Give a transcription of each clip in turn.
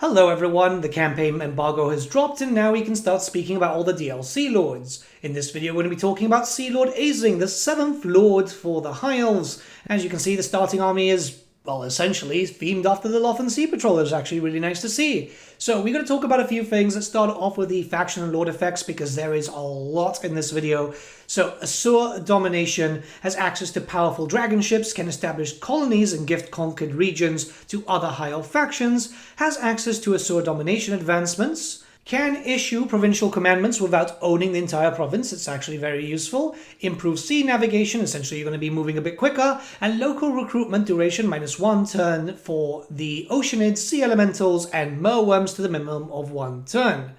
Hello everyone, the campaign embargo has dropped and now we can start speaking about all the DLC lords. In this video we're going to be talking about Sea Lord AISLINN, the 7th lord for the High Elves. As you can see, the starting army is, well, essentially themed after the Loth and Sea Patrol. It's actually really nice to see. So we're going to talk about a few things. Let's start off with the faction and lord effects because there is a lot in this video. So Assur domination has access to powerful dragon ships, can establish colonies and gift conquered regions to other high elf factions, has access to Assur domination advancements, can issue provincial commandments without owning the entire province. It's actually very useful. Improves sea navigation, essentially you're going to be moving a bit quicker, and local recruitment duration -1 turn for the Oceanids, Sea Elementals, and Merworms to the minimum of 1 turn.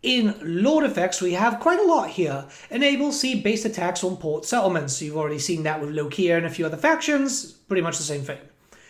In Lord effects, we have quite a lot here. Enable sea-based attacks on port settlements. You've already seen that with Lokia and a few other factions. Pretty much the same thing.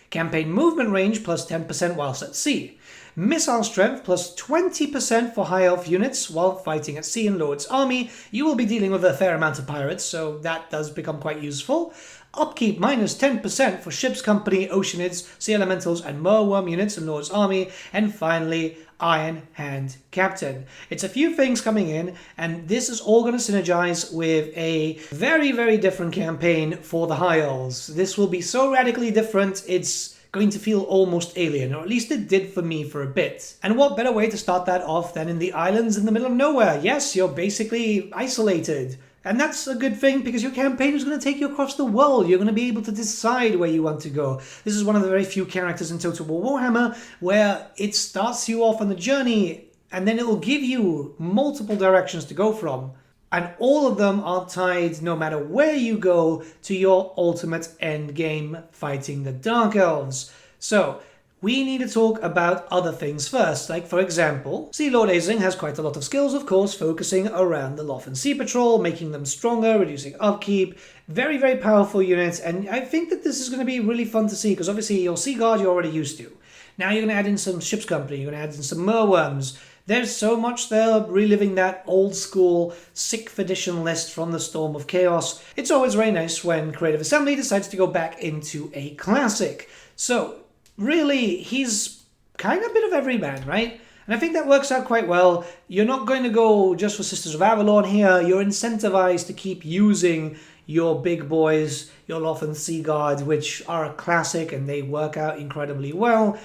Campaign movement range plus 10% whilst at sea. Missile strength plus 20% for high elf units while fighting at sea in Lord's army. You will be dealing with a fair amount of pirates, so that does become quite useful. Upkeep minus 10% for Ship's Company, Oceanids, Sea Elementals, and Merworm units in Lord's army. And finally, Iron Hand Captain. It's a few things coming in, and this is all going to synergize with a very, very different campaign for the High Elves. This will be so radically different, it's going to feel almost alien, or at least it did for me for a bit. And what better way to start that off than in the islands in the middle of nowhere? Yes, you're basically isolated. And that's a good thing because your campaign is going to take you across the world. You're going to be able to decide where you want to go. This is one of the very few characters in Total War Warhammer where it starts you off on the journey and then it will give you multiple directions to go from. And all of them are tied, no matter where you go, to your ultimate end game, fighting the Dark Elves. So, we need to talk about other things first, like for example, Sea Lord AISLINN has quite a lot of skills, of course, focusing around the Loth and Sea Patrol, making them stronger, reducing upkeep, very, very powerful units, and I think that this is going to be really fun to see, because obviously your Sea Guard you're already used to. Now you're going to add in some Ship's Company, you're going to add in some Merworms. There's so much there, reliving that old school 6th edition list from the Storm of Chaos. It's always very nice when Creative Assembly decides to go back into a classic. So, really, he's kind of a bit of every man, right? And I think that works out quite well. You're not going to go just for Sisters of Avalon here. You're incentivized to keep using your big boys, your Loth and Sea Guard, which are a classic and they work out incredibly well.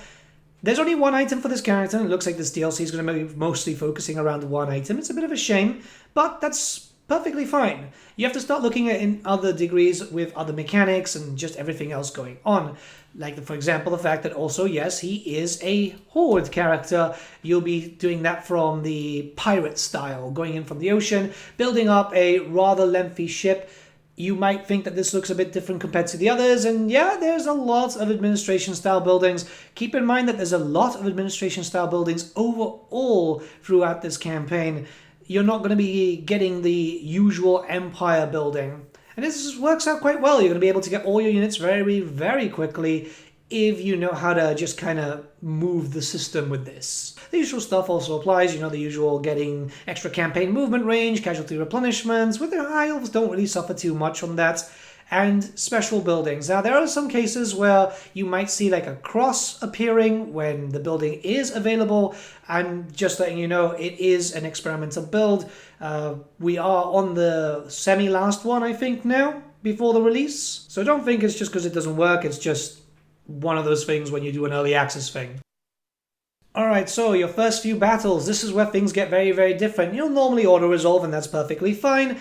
There's only one item for this character, and it looks like this DLC is going to be mostly focusing around one item. It's a bit of a shame, but that's perfectly fine. You have to start looking at in other degrees with other mechanics and just everything else going on. Like, for example, the fact that also, yes, he is a Horde character. You'll be doing that from the pirate style, going in from the ocean, building up a rather lengthy ship. You might think that this looks a bit different compared to the others, and yeah, there's a lot of administration-style buildings. Keep in mind that there's a lot of administration-style buildings overall throughout this campaign. You're not going to be getting the usual Empire building. And this works out quite well. You're going to be able to get all your units very, very quickly if you know how to just kind of move the system with this. The usual stuff also applies, you know, the usual getting extra campaign movement range, casualty replenishments, with the High Elves don't really suffer too much on that, and special buildings. Now, there are some cases where you might see like a cross appearing when the building is available, and just letting you know, it is an experimental build. We are on the semi-last one, I think, now, before the release. So don't think it's just because it doesn't work, it's just one of those things when you do an early access thing. Alright, so your first few battles, this is where things get very, very different. You'll normally auto-resolve and that's perfectly fine.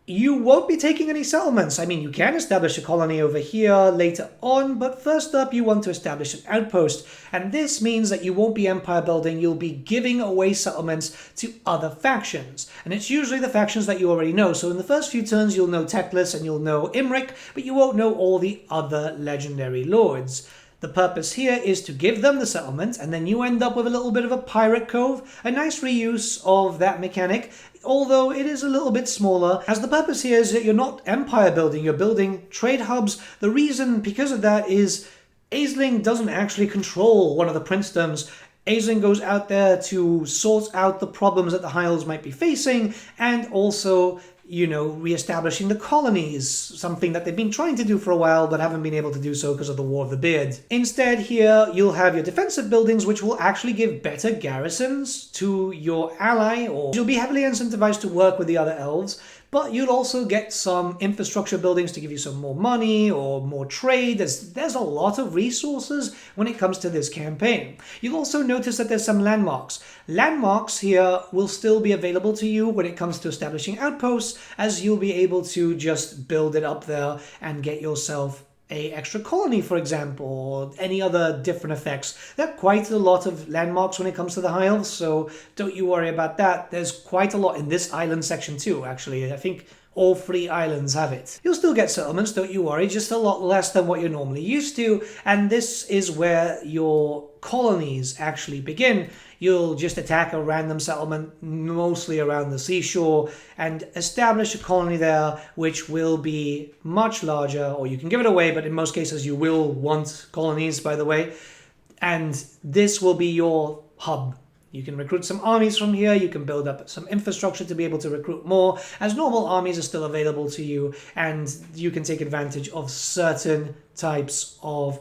You won't be taking any settlements. I mean, you can establish a colony over here later on, but first up you want to establish an outpost. And this means that you won't be empire building, you'll be giving away settlements to other factions. And it's usually the factions that you already know. So in the first few turns you'll know Teclis and you'll know Imric, but you won't know all the other legendary lords. The purpose here is to give them the settlement, and then you end up with a little bit of a pirate cove, a nice reuse of that mechanic, although it is a little bit smaller, as the purpose here is that you're not empire building, you're building trade hubs. The reason because of that is AISLINN doesn't actually control one of the princedoms. AISLINN goes out there to sort out the problems that the High Elves might be facing, and also you know, re-establishing the colonies, something that they've been trying to do for a while but haven't been able to do so because of the War of the Beard. Instead here, you'll have your defensive buildings, which will actually give better garrisons to your ally, or you'll be heavily incentivized to work with the other elves, but you'll also get some infrastructure buildings to give you some more money or more trade. There's a lot of resources when it comes to this campaign. You'll also notice that there's some landmarks. Landmarks here will still be available to you when it comes to establishing outposts, as you'll be able to just build it up there and get yourself a extra colony, for example, or any other different effects. There are quite a lot of landmarks when it comes to the High Elves, so don't you worry about that. There's quite a lot in this island section too, actually. I think all 3 islands have it. You'll still get settlements, don't you worry, just a lot less than what you're normally used to, and this is where your colonies actually begin. You'll just attack a random settlement, mostly around the seashore, and establish a colony there, which will be much larger, or you can give it away, but in most cases you will want colonies, by the way, and this will be your hub. You can recruit some armies from here, you can build up some infrastructure to be able to recruit more, as normal armies are still available to you, and you can take advantage of certain types of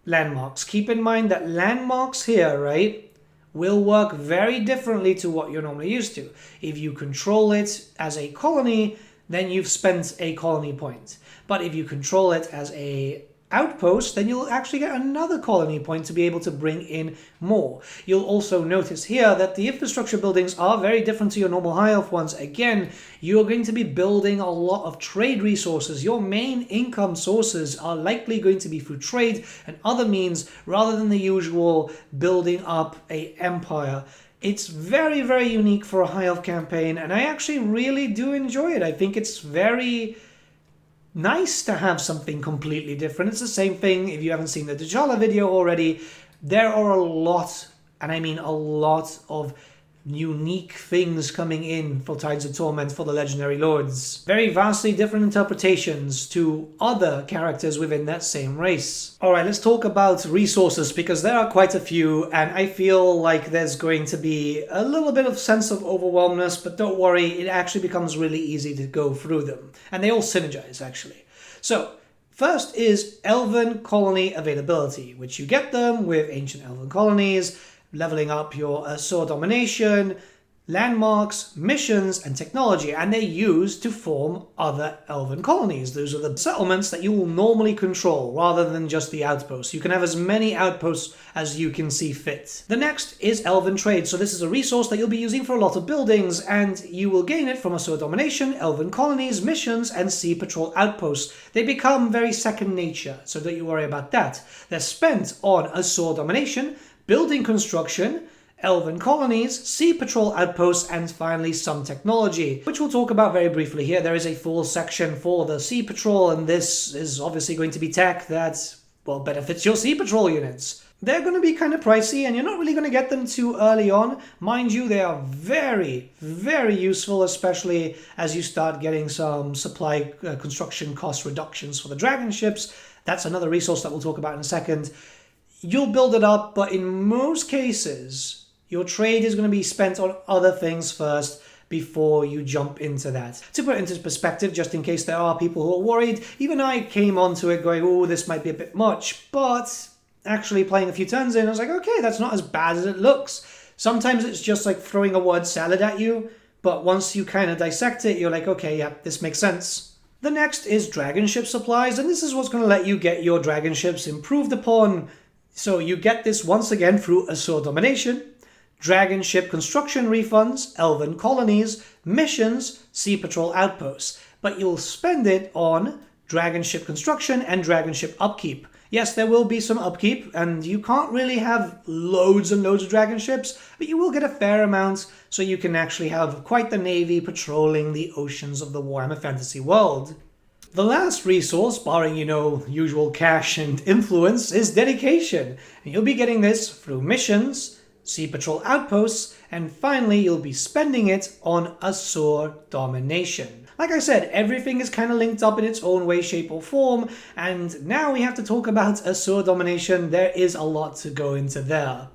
landmarks. Keep in mind that landmarks here, right, will work very differently to what you're normally used to. If you control it as a colony, then you've spent a colony point. But if you control it as a outpost, then you'll actually get another colony point to be able to bring in more. You'll also notice here that the infrastructure buildings are very different to your normal High Elf ones. Again, you're going to be building a lot of trade resources. Your main income sources are likely going to be through trade and other means, rather than the usual building up an empire. It's very, very unique for a High Elf campaign, and I actually really do enjoy it. I think it's very nice to have something completely different. It's the same thing if you haven't seen the T'Challa video already. There are a lot, and I mean a lot, of unique things coming in for Tides of Torment for the Legendary Lords. Very vastly different interpretations to other characters within that same race. Alright, let's talk about resources, because there are quite a few, and I feel like there's going to be a little bit of sense of overwhelmness, but don't worry, it actually becomes really easy to go through them. And they all synergize, actually. So, first is Elven Colony Availability, which you get them with Ancient Elven Colonies, leveling up your Assur domination, landmarks, missions, and technology, and they're used to form other elven colonies. Those are the settlements that you will normally control, rather than just the outposts. You can have as many outposts as you can see fit. The next is Elven Trade. So this is a resource that you'll be using for a lot of buildings, and you will gain it from Assur domination, elven colonies, missions, and sea patrol outposts. They become very second nature, so don't you worry about that. They're spent on Assur domination, building construction, elven colonies, sea patrol outposts, and finally some technology, which we'll talk about very briefly here. There is a full section for the sea patrol, and this is obviously going to be tech that, well, benefits your sea patrol units. They're going to be kind of pricey, and you're not really going to get them too early on. Mind you, they are very, very useful, especially as you start getting some supply construction cost reductions for the dragon ships. That's another resource that we'll talk about in a second. You'll build it up, but in most cases, your trade is going to be spent on other things first before you jump into that. To put it into perspective, just in case there are people who are worried, even I came onto it going, oh, this might be a bit much, but actually playing a few turns in, I was like, okay, that's not as bad as it looks. Sometimes it's just like throwing a word salad at you, but once you kind of dissect it, you're like, okay, yeah, this makes sense. The next is dragon ship supplies, and this is what's going to let you get your dragon ships improved upon. So you get this once again through Assur domination, dragon ship construction refunds, elven colonies, missions, sea patrol outposts. But you'll spend it on dragon ship construction and dragon ship upkeep. Yes, there will be some upkeep, and you can't really have loads and loads of dragon ships, but you will get a fair amount, so you can actually have quite the navy patrolling the oceans of the Warhammer Fantasy world. The last resource, barring, usual cash and influence, is dedication. And you'll be getting this through missions, sea patrol outposts, and finally you'll be spending it on Assur domination. Like I said, everything is kind of linked up in its own way, shape, or form, and now we have to talk about Assur domination. There is a lot to go into there.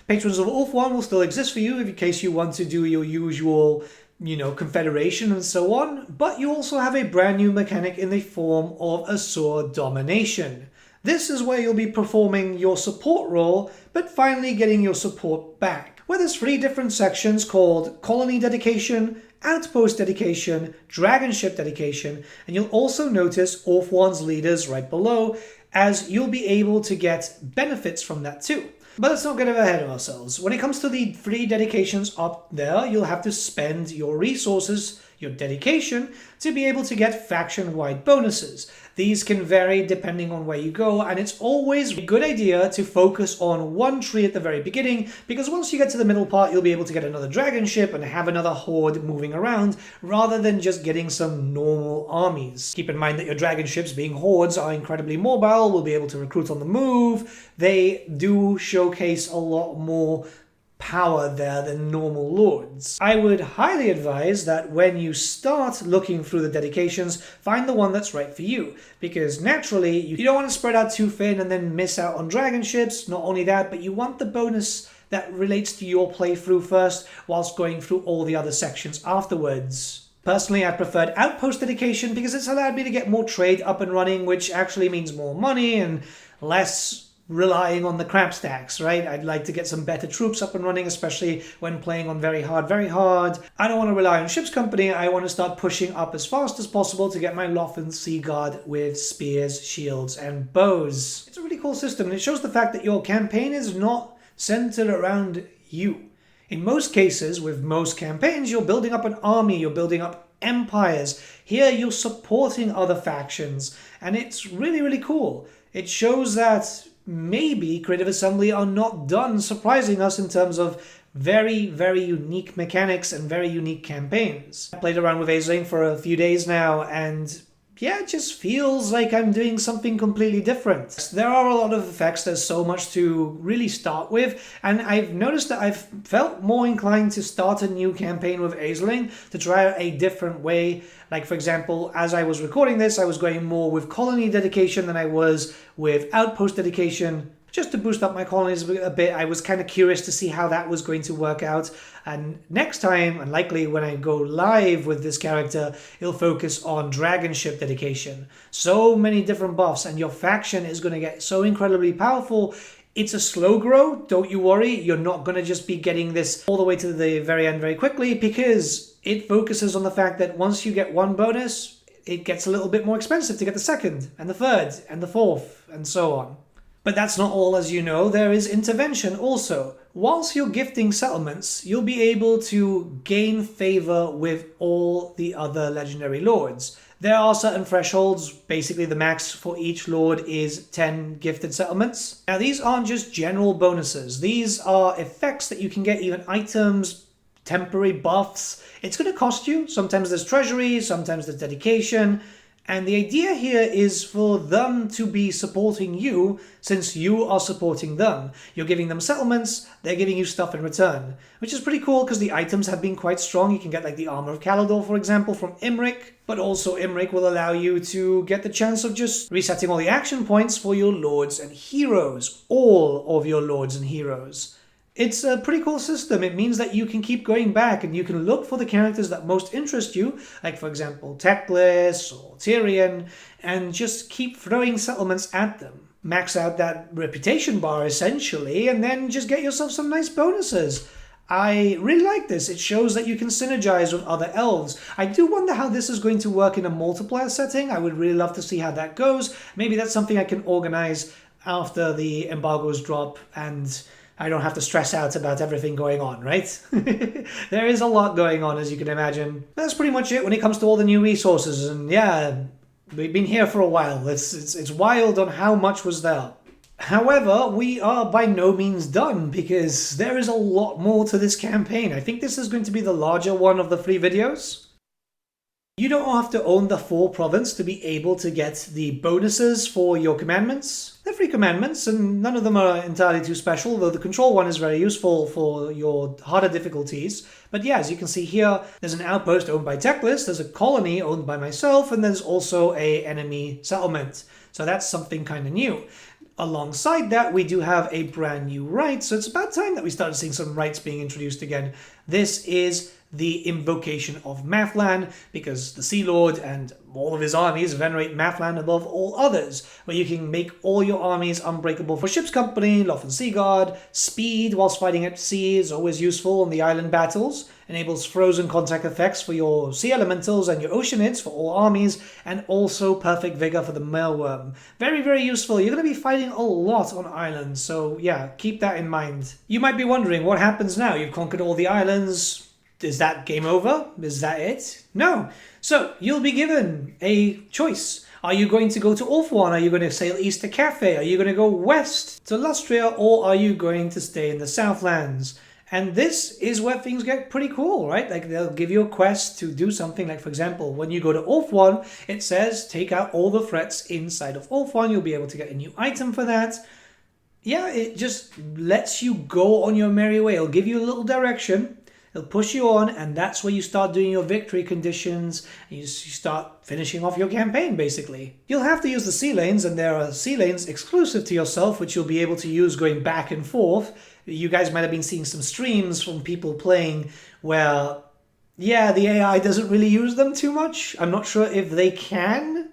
Patrons of Ulf 1 will still exist for you in case you want to do your usual confederation and so on, but you also have a brand new mechanic in the form of Assur domination. This is where you'll be performing your support role, but finally getting your support back. Where there's 3 different sections called Colony Dedication, Outpost Dedication, Dragon Ship Dedication, and you'll also notice Orphan's leaders right below, as you'll be able to get benefits from that too. But let's not get ahead of ourselves. When it comes to the 3 dedications up there, you'll have to spend your resources, your dedication, to be able to get faction-wide bonuses. These can vary depending on where you go, and it's always a good idea to focus on one tree at the very beginning, because once you get to the middle part, you'll be able to get another dragon ship and have another horde moving around, rather than just getting some normal armies. Keep in mind that your dragon ships, being hordes, are incredibly mobile, will be able to recruit on the move. They do showcase a lot more power there than normal lords. I would highly advise that when you start looking through the dedications, find the one that's right for you, because naturally you don't want to spread out too thin and then miss out on dragon ships. Not only that, but you want the bonus that relates to your playthrough first, whilst going through all the other sections afterwards. Personally, I preferred Outpost Dedication because it's allowed me to get more trade up and running, which actually means more money and less relying on the crap stacks, right? I'd like to get some better troops up and running, especially when playing on very hard. I don't want to rely on Ship's Company. I want to start pushing up as fast as possible to get my Lothan Sea Guard with spears, shields, and bows. It's a really cool system, and it shows the fact that your campaign is not centered around you. In most cases, with most campaigns, you're building up an army, you're building up empires. Here, you're supporting other factions, and it's really, really cool. It shows that maybe Creative Assembly are not done surprising us in terms of very, very unique mechanics and very unique campaigns. I played around with AISLINN for a few days now, and yeah, it just feels like I'm doing something completely different. There are a lot of effects, there's so much to really start with, and I've noticed that I've felt more inclined to start a new campaign with AISLINN to try out a different way. Like, for example, as I was recording this, I was going more with Colony Dedication than I was with Outpost Dedication. Just to boost up my colonies a bit, I was kind of curious to see how that was going to work out. And next time, and likely when I go live with this character, it'll focus on Dragon Ship Dedication. So many different buffs, and your faction is going to get so incredibly powerful. It's a slow grow, don't you worry. You're not going to just be getting this all the way to the very end very quickly, because it focuses on the fact that once you get one bonus, it gets a little bit more expensive to get the second, and the third, and the fourth, and so on. But that's not all, as you know, there is intervention also. Whilst you're gifting settlements, you'll be able to gain favor with all the other legendary lords. There are certain thresholds, basically the max for each lord is 10 gifted settlements. Now these aren't just general bonuses, these are effects that you can get, even items, temporary buffs. It's going to cost you, sometimes there's treasury, sometimes there's dedication. And the idea here is for them to be supporting you, since you are supporting them. You're giving them settlements, they're giving you stuff in return. Which is pretty cool, because the items have been quite strong. You can get like the Armor of Calador, for example, from Imric. But also Imric will allow you to get the chance of just resetting all the action points for your lords and heroes. All of your lords and heroes. It's a pretty cool system. It means that you can keep going back and you can look for the characters that most interest you, like for example Teclis or Tyrion, and just keep throwing settlements at them. Max out that reputation bar essentially, and then just get yourself some nice bonuses. I really like this. It shows that you can synergize with other elves. I do wonder how this is going to work in a multiplayer setting. I would really love to see how that goes. Maybe that's something I can organize after the embargoes drop and I don't have to stress out about everything going on, right? There is a lot going on, as you can imagine. That's pretty much it when it comes to all the new resources. And yeah, we've been here for a while. It's wild on how much was there. However, we are by no means done, because there is a lot more to this campaign. I think this is going to be the larger one of the 3 videos. You don't have to own the full province to be able to get the bonuses for your commandments. They're 3 commandments, and none of them are entirely too special, though the control one is very useful for your harder difficulties. But yeah, as you can see here, there's an outpost owned by Teclis, there's a colony owned by myself, and there's also an enemy settlement. So that's something kind of new. Alongside that, we do have a brand new rite, so it's about time that we started seeing some rites being introduced again. This is the invocation of Mathlan, because the Sea Lord and all of his armies venerate Mathlan above all others, where you can make all your armies unbreakable for ship's company, Loth and Seaguard. Speed whilst fighting at sea is always useful in the island battles. Enables frozen contact effects for your sea elementals and your oceanids for all armies, and also perfect vigor for the mailworm. Very, very useful. You're going to be fighting a lot on islands, so yeah, keep that in mind. You might be wondering, what happens now? You've conquered all the islands. Is that game over? Is that it? No. So, you'll be given a choice. Are you going to go to Ulthuan? Are you going to sail east to Cathay? Are you going to go west to Lustria? Or are you going to stay in the Southlands? And this is where things get pretty cool, right? Like, they'll give you a quest to do something. Like, for example, when you go to Ulthuan, it says take out all the threats inside of Ulthuan. You'll be able to get a new item for that. Yeah, it just lets you go on your merry way. It'll give you a little direction. It'll push you on, and that's where you start doing your victory conditions. And you start finishing off your campaign, basically. You'll have to use the sea lanes, and there are sea lanes exclusive to yourself, which you'll be able to use going back and forth. You guys might have been seeing some streams from people playing where, yeah, the AI doesn't really use them too much. I'm not sure if they can,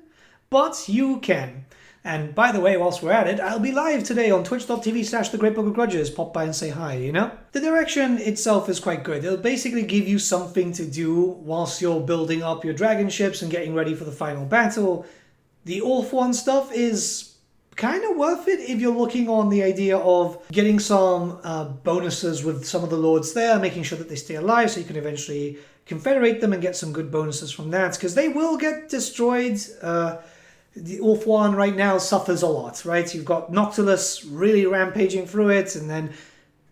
but you can. And by the way, whilst we're at it, I'll be live today on twitch.tv/thegreatbook of Grudges. Pop by and say hi, you know? The direction itself is quite good. It'll basically give you something to do whilst you're building up your dragon ships and getting ready for the final battle. The Ulthuan stuff is kind of worth it if you're looking on the idea of getting some bonuses with some of the lords there, making sure that they stay alive so you can eventually confederate them and get some good bonuses from that, because they will get destroyed. The Ulthuan right now suffers a lot, right? You've got Noctilus really rampaging through it, and then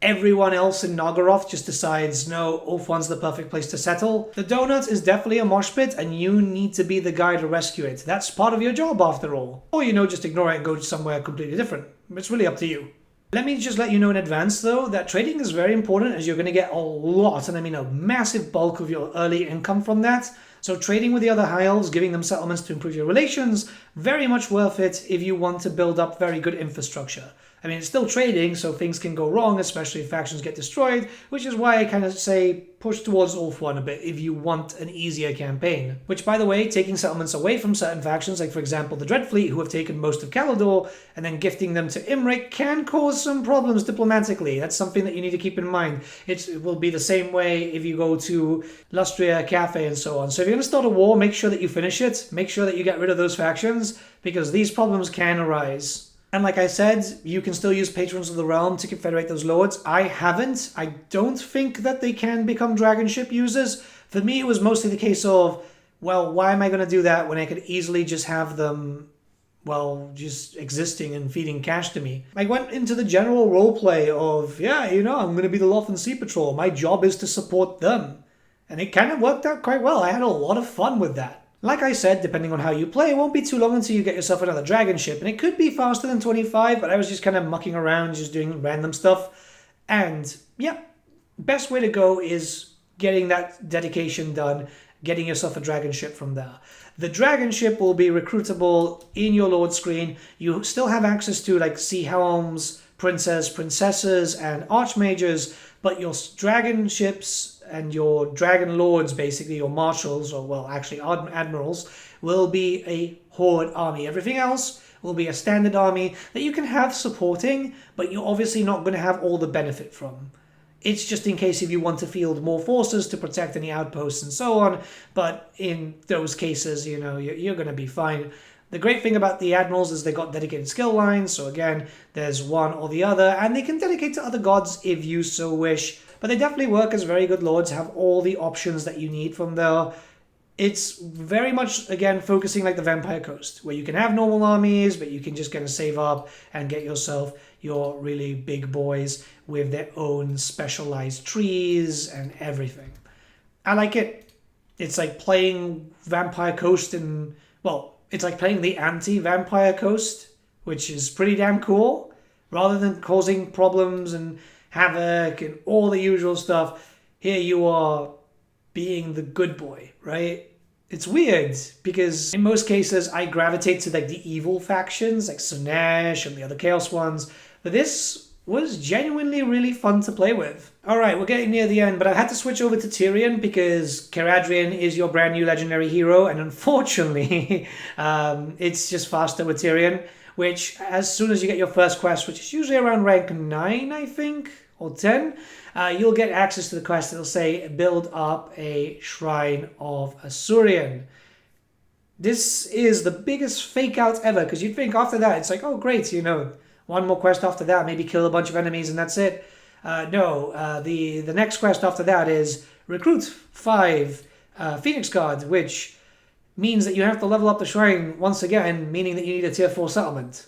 everyone else in Nagaroth just decides, no, Ulthuan's the perfect place to settle. The donut is definitely a mosh pit, and you need to be the guy to rescue it. That's part of your job, after all. Or, you know, just ignore it and go somewhere completely different. It's really up to you. Let me just let you know in advance, though, that trading is very important, as you're going to get a lot, and I mean a massive bulk of your early income from that. So trading with the other High Elves, giving them settlements to improve your relations, very much worth it if you want to build up very good infrastructure. I mean, it's still trading, so things can go wrong, especially if factions get destroyed, which is why I kind of say push towards Ulthuan a bit if you want an easier campaign. Which, by the way, taking settlements away from certain factions, like for example the Dreadfleet, who have taken most of Caledor, and then gifting them to Imrik can cause some problems diplomatically. That's something that you need to keep in mind. It will be the same way if you go to Lustria, Cathay, and so on. So if you're going to start a war, make sure that you finish it. Make sure that you get rid of those factions, because these problems can arise. And like I said, you can still use Patrons of the Realm to confederate those lords. I haven't. I don't think that they can become dragon ship users. For me, it was mostly the case of, well, why am I going to do that when I could easily just have them, well, just existing and feeding cash to me? I went into the general roleplay of, yeah, you know, I'm going to be the Loth and Sea Patrol. My job is to support them. And it kind of worked out quite well. I had a lot of fun with that. Like I said, depending on how you play, it won't be too long until you get yourself another dragon ship, and it could be faster than 25, but I was just kind of mucking around, just doing random stuff. And yeah, best way to go is getting that dedication done, getting yourself a dragon ship from there. The dragon ship will be recruitable in your lord screen. You still have access to like sea helms, princesses, and archmages, but your dragon ships and your dragon lords, basically your marshals, or well, actually admirals, will be a horde army. Everything else will be a standard army that you can have supporting, but you're obviously not going to have all the benefit from. It's just in case if you want to field more forces to protect any outposts and so on, but in those cases, you know, you're going to be fine. The great thing about the admirals is they got dedicated skill lines, so again, there's one or the other, and they can dedicate to other gods if you so wish. But they definitely work as very good lords, have all the options that you need from there. It's very much, again, focusing like the Vampire Coast, where you can have normal armies, but you can just kind of save up and get yourself your really big boys with their own specialized trees and everything. I like it. It's like playing Vampire Coast and, well, it's like playing the anti-Vampire Coast, which is pretty damn cool. Rather than causing problems and havoc and all the usual stuff, here you are being the good boy, right? It's weird because in most cases I gravitate to like the evil factions like Sunesh and the other chaos ones, but this was genuinely really fun to play with. Alright, we're getting near the end, but I had to switch over to Tyrion because Caradhrian is your brand new legendary hero, and unfortunately, it's just faster with Tyrion, which as soon as you get your first quest, which is usually around rank 9, I think, or 10, you'll get access to the quest that'll say, build up a Shrine of Assurian. This is the biggest fake out ever, because you'd think after that, it's like, oh great, you know, one more quest after that, maybe kill a bunch of enemies and that's it. No, the next quest after that is recruit 5 Phoenix Guard, which means that you have to level up the shrine once again, meaning that you need a tier 4 settlement.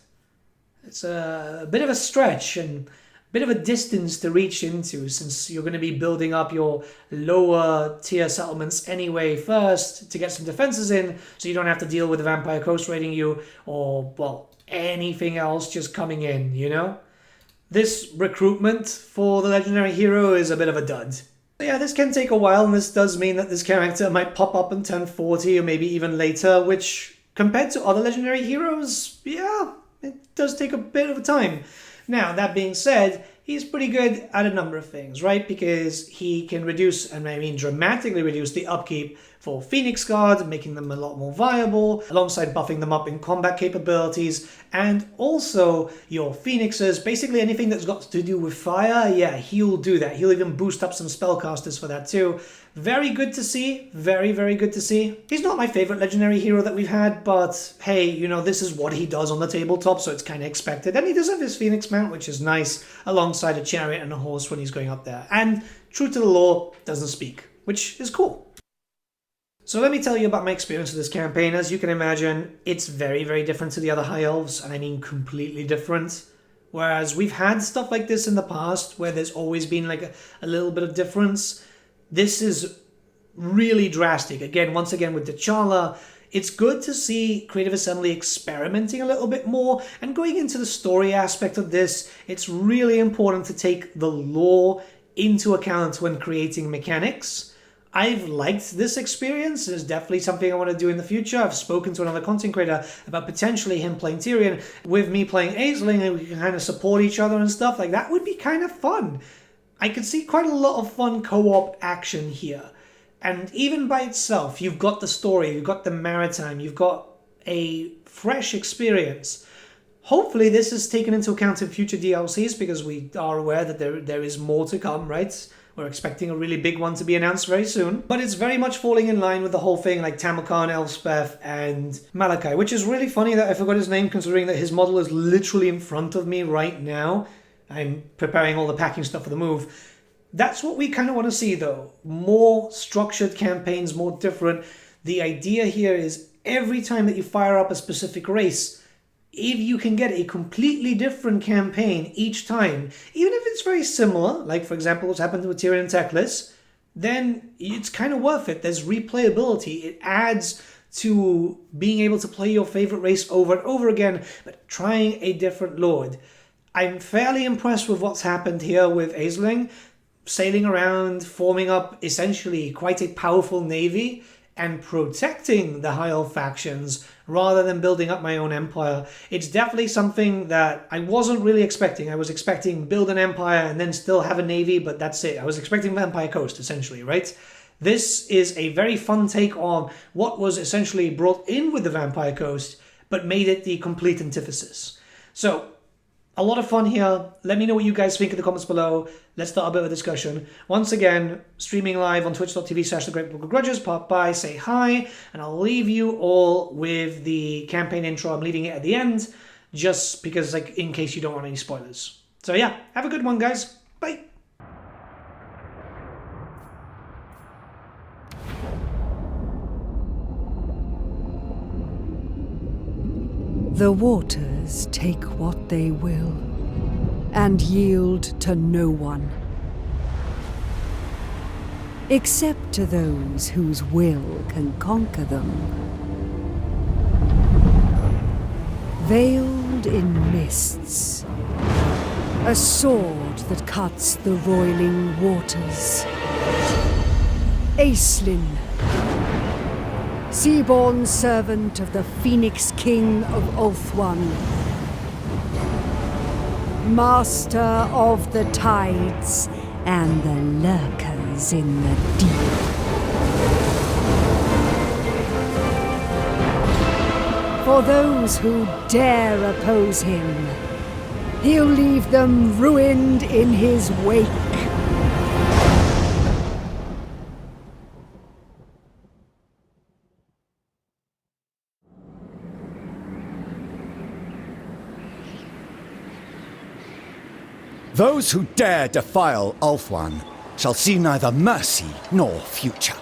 It's a bit of a stretch and a bit of a distance to reach into, since you're going to be building up your lower tier settlements anyway first to get some defenses in, so you don't have to deal with the Vampire Coast raiding you, or, well, anything else just coming in, you know? This recruitment for the legendary hero is a bit of a dud. Yeah, this can take a while, and this does mean that this character might pop up in 1040 or maybe even later, which, compared to other legendary heroes, yeah, it does take a bit of a time. Now, that being said, he's pretty good at a number of things, right? Because he can reduce, and I mean dramatically reduce, the upkeep for Phoenix Guard, making them a lot more viable, alongside buffing them up in combat capabilities, and also your Phoenixes, basically anything that's got to do with fire, yeah, he'll do that. He'll even boost up some spellcasters for that too. Very good to see, very, very good to see. He's not my favorite legendary hero that we've had, but hey, you know, this is what he does on the tabletop, so it's kind of expected. And he does have his Phoenix mount, which is nice, alongside a chariot and a horse when he's going up there. And true to the lore, doesn't speak, which is cool. So let me tell you about my experience with this campaign. As you can imagine, it's very, very different to the other High Elves, and I mean completely different. Whereas we've had stuff like this in the past, where there's always been like a little bit of difference. This is really drastic. Again, once again with T'Challa, it's good to see Creative Assembly experimenting a little bit more, and going into the story aspect of this, it's really important to take the lore into account when creating mechanics. I've liked this experience. It's definitely something I want to do in the future. I've spoken to another content creator about potentially him playing Tyrion with me playing AISLINN, and we can kind of support each other and stuff. Like, that would be kind of fun. I could see quite a lot of fun co-op action here. And even by itself, you've got the story, you've got the maritime, you've got a fresh experience. Hopefully this is taken into account in future DLCs, because we are aware that there is more to come, right? We're expecting a really big one to be announced very soon. But it's very much falling in line with the whole thing, like Tamarkan, Elspeth, and Malachi, which is really funny that I forgot his name, considering that his model is literally in front of me right now. I'm preparing all the packing stuff for the move. That's what we kind of want to see, though. More structured campaigns, more different. The idea here is every time that you fire up a specific race, if you can get a completely different campaign each time, even if it's very similar, like for example what's happened with Tyrion and Teclis, then it's kind of worth it. There's replayability. It adds to being able to play your favorite race over and over again, but trying a different lord. I'm fairly impressed with what's happened here with AISLINN, sailing around, forming up essentially quite a powerful navy, and protecting the High Elf factions rather than building up my own empire. It's definitely something that I wasn't really expecting. I was expecting build an empire and then still have a navy, but that's it. I was expecting Vampire Coast, essentially, right? This is a very fun take on what was essentially brought in with the Vampire Coast, but made it the complete antithesis. So, a lot of fun here. Let me know what you guys think in the comments below. Let's start a bit of a discussion. Once again, streaming live on twitch.tv/thegreatbookofgrudges. Pop by, say hi, and I'll leave you all with the campaign intro. I'm leaving it at the end, just because, like, in case you don't want any spoilers. So yeah, have a good one, guys. Bye. The waters take what they will, and yield to no one, except to those whose will can conquer them. Veiled in mists, a sword that cuts the roiling waters. AISLINN, Seaborn servant of the Phoenix King of Ulthuan. master of the tides and the lurkers in the deep. For those who dare oppose him, he'll leave them ruined in his wake. Those who dare defile Ulthuan shall see neither mercy nor future.